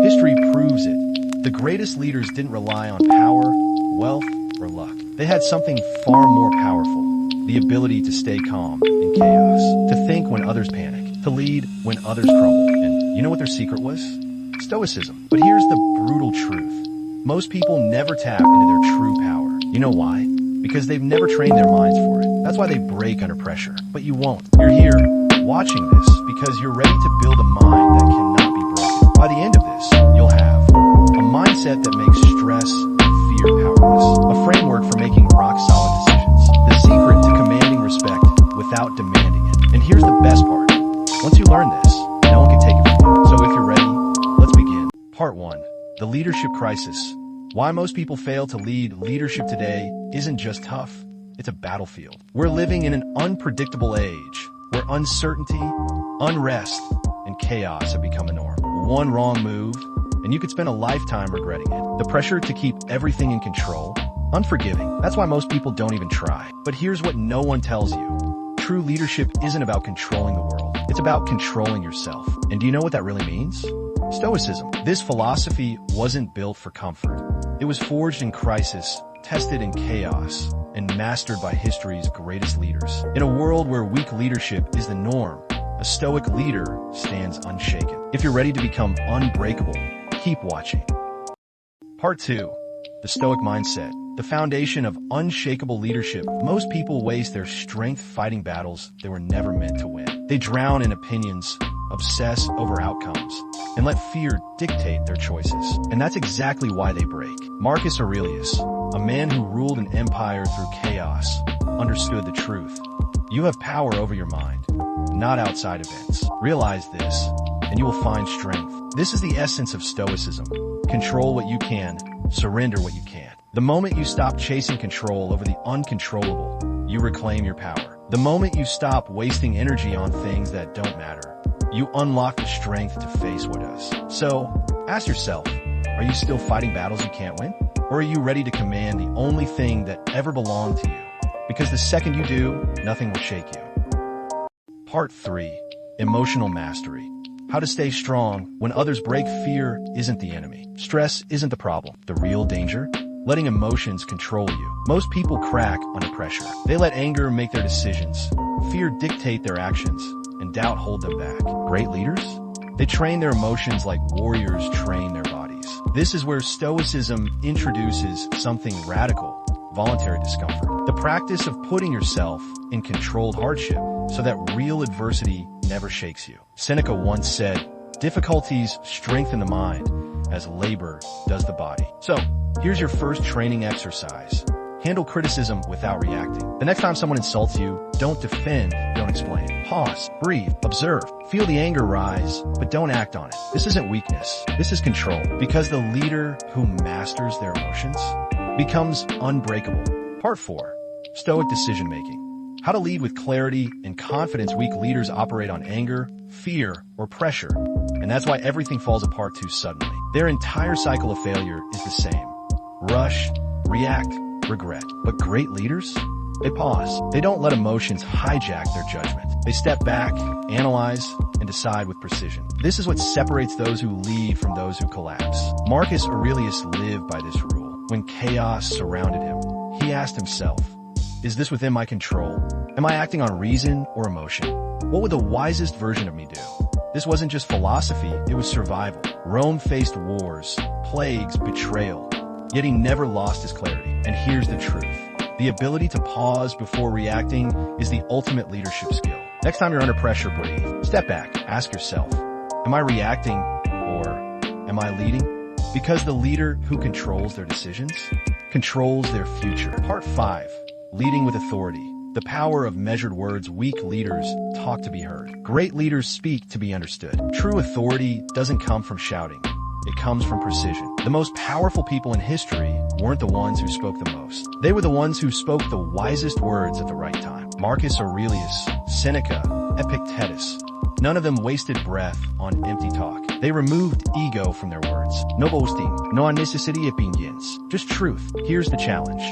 History proves it. The greatest leaders didn't rely on power, wealth, or luck. They had something far more powerful: the ability to stay calm in chaos, to think when others panic, to lead when others crumble. And you know what their secret was? Stoicism. But here's the brutal truth. Most people never tap into their true power. You know why? Because they've never trained their minds for it. That's why they break under pressure. But you won't. You're here, watching this, because you're ready to build a mind that cannot be broken. By the end of this, you'll have a mindset that makes stress and fear powerless, a framework for making rock-solid decisions, the secret to commanding respect without demanding it. And here's the best part. Once you learn this, no one can take it from you. So if you're ready, let's begin. Part 1. The leadership crisis. Why most people fail to lead. Leadership today isn't just tough, it's a battlefield. We're living in an unpredictable age where uncertainty, unrest, and chaos have become a norm. One wrong move, and you could spend a lifetime regretting it. The pressure to keep everything in control, unforgiving. That's why most people don't even try. But here's what no one tells you. True leadership isn't about controlling the world. It's about controlling yourself. And do you know what that really means? Stoicism. This philosophy wasn't built for comfort. It was forged in crisis, tested in chaos, and mastered by history's greatest leaders. In a world where weak leadership is the norm, a stoic leader stands unshaken. If you're ready to become unbreakable, keep watching. Part 2. The Stoic mindset. The foundation of unshakable leadership. Most people waste their strength fighting battles they were never meant to win. They drown in opinions, obsess over outcomes, and let fear dictate their choices. And that's exactly why they break. Marcus Aurelius, a man who ruled an empire through chaos, understood the truth. You have power over your mind, not outside events. Realize this, and you will find strength. This is the essence of Stoicism. Control what you can, surrender what you can't. The moment you stop chasing control over the uncontrollable, you reclaim your power. The moment you stop wasting energy on things that don't matter, you unlock the strength to face what does. So, ask yourself, are you still fighting battles you can't win? Or are you ready to command the only thing that ever belonged to you? Because the second you do, nothing will shake you. Part 3. Emotional mastery. How to stay strong when others break. Fear isn't the enemy. Stress isn't the problem. The real danger? Letting emotions control you. Most people crack under pressure. They let anger make their decisions, fear dictate their actions, and doubt hold them back. Great leaders? They train their emotions like warriors train their bodies. This is where Stoicism introduces something radical: voluntary discomfort. The practice of putting yourself in controlled hardship so that real adversity never shakes you. Seneca once said, "Difficulties strengthen the mind as labor does the body." So, here's your first training exercise. Handle criticism without reacting. The next time someone insults you, don't defend, don't explain. Pause, breathe, observe. Feel the anger rise, but don't act on it. This isn't weakness, this is control. Because the leader who masters their emotions becomes unbreakable. Part 4. Stoic decision-making. How to lead with clarity and confidence. Weak leaders operate on anger, fear, or pressure, and that's why everything falls apart too suddenly. Their entire cycle of failure is the same. Rush, react, regret. But great leaders? They pause. They don't let emotions hijack their judgment. They step back, analyze, and decide with precision. This is what separates those who lead from those who collapse. Marcus Aurelius lived by this rule. When chaos surrounded him, he asked himself, is this within my control? Am I acting on reason or emotion? What would the wisest version of me do? This wasn't just philosophy, it was survival. Rome faced wars, plagues, betrayal, yet he never lost his clarity. And here's the truth. The ability to pause before reacting is the ultimate leadership skill. Next time you're under pressure, breathe. Step back. Ask yourself, am I reacting or am I leading? Because the leader who controls their decisions controls their future. Part 5. Leading with authority. The power of measured words. Weak leaders talk to be heard. Great leaders speak to be understood. True authority doesn't come from shouting. It comes from precision. The most powerful people in history weren't the ones who spoke the most. They were the ones who spoke the wisest words at the right time. Marcus Aurelius, Seneca, Epictetus. None of them wasted breath on empty talk. They removed ego from their words. No boasting, no unnecessary opinions, just truth. Here's the challenge.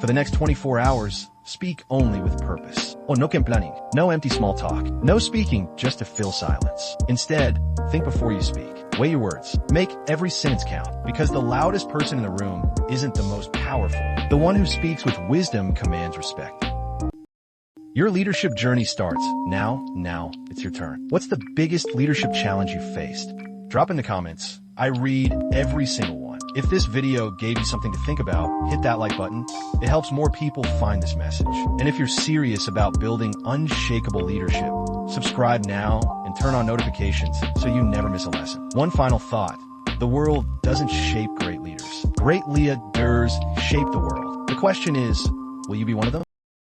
For the next 24 hours, speak only with purpose. O no planning. No empty small talk. No speaking just to fill silence. Instead, think before you speak. Weigh your words. Make every sentence count, because the loudest person in the room isn't the most powerful. The one who speaks with wisdom commands respect. Your leadership journey starts now. It's your turn. What's the biggest leadership challenge you've faced? Drop in the comments. I read every single one. If this video gave you something to think about, hit that like button. It helps more people find this message. And if you're serious about building unshakable leadership, subscribe now and turn on notifications so you never miss a lesson. One final thought. The world doesn't shape great leaders. Great leaders shape the world. The question is, will you be one of them?